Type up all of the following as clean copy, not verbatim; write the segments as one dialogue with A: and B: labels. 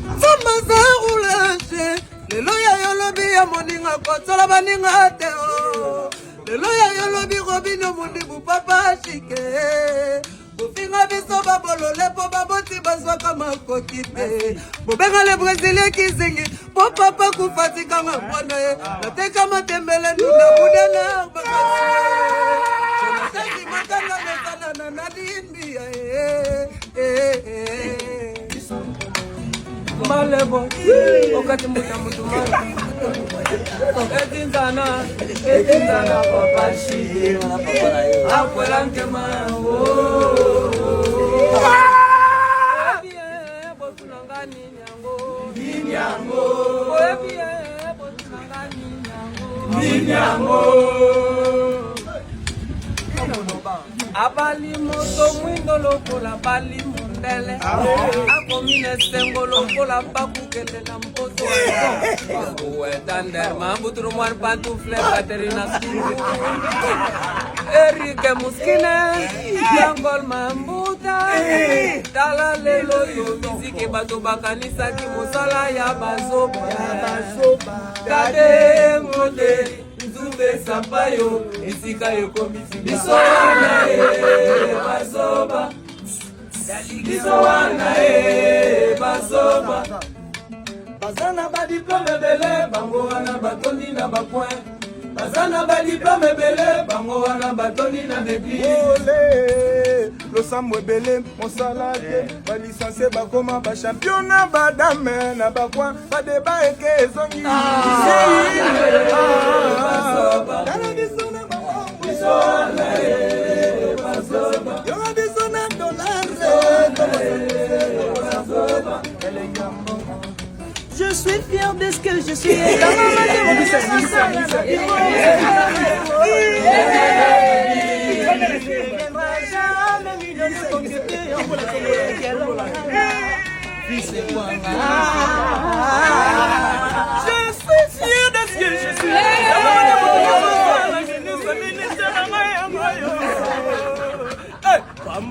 A: Fama za ulache lelo ya yolobi ya moninga kotola baninga te o lelo ya yolobi robino mundibu papa shike Bofinga biso babolole po baboti bazwa kama kokite Bobenga le Brésilien kizingi po papa kufatika ngapona ye Nateka matembele nuna budena bakasi Nataki matanga mesana na nadimbi Malebo Okati muta mutumala Etinzana papashi Akwelanke mango Abali moto mwindo lokola bali mondele Akomine sengo lokola bakukele na mpoto Uwe tander mambuturu mwan pantufle Katerina Skuru Erike Muskine Yangol mambuta Tala lelo yo miziki bato bakanisa ki mosala ya bazoba Kade ngode Nzube sampayo Esika yoko misi Bisowana bazoba Bisowana bazoba Bazana ba diplôme bele Bango wana batondi na bapoint Bazana ba diplôme bele Bango wana batondi na l'église
B: Losamwe bele monsalade Ba licencié bakoma ba championnat ba dame na bakwa ba débat eke ezongi
A: Je suis fier de ce que je suis.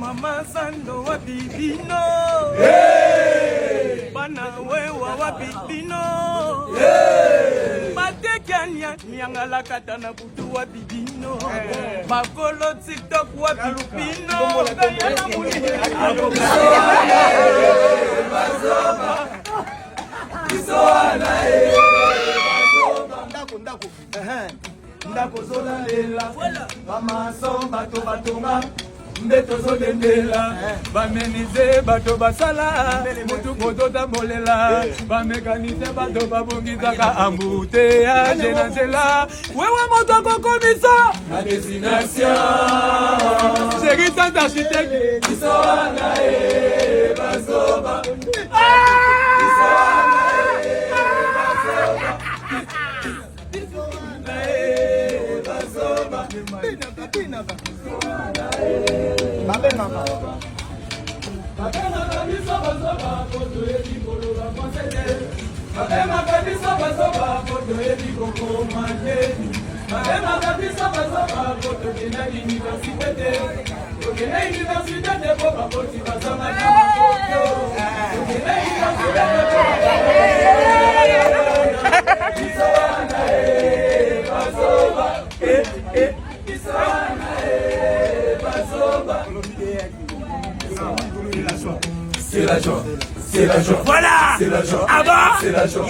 B: Mama Sando wa bibino Bana wewa wa bibino Matekanya Nyangala katana butu wa bibino Makolo TikTok wa bibino Kayana muni Kisoana Ndako zola lela Mama somba to batonga Mbeto zodendela Bamenize bato basala Mutu koto tamolela Bamekanize bato babungizaka Ambute ya jenazela Wewe moto kokomisa La destination Chéri tante architecte Kisoana bazoba Kisoana bazoba Kisoana C'est la joie. Voilà. C'est la joie. Ah bon? C'est la joie.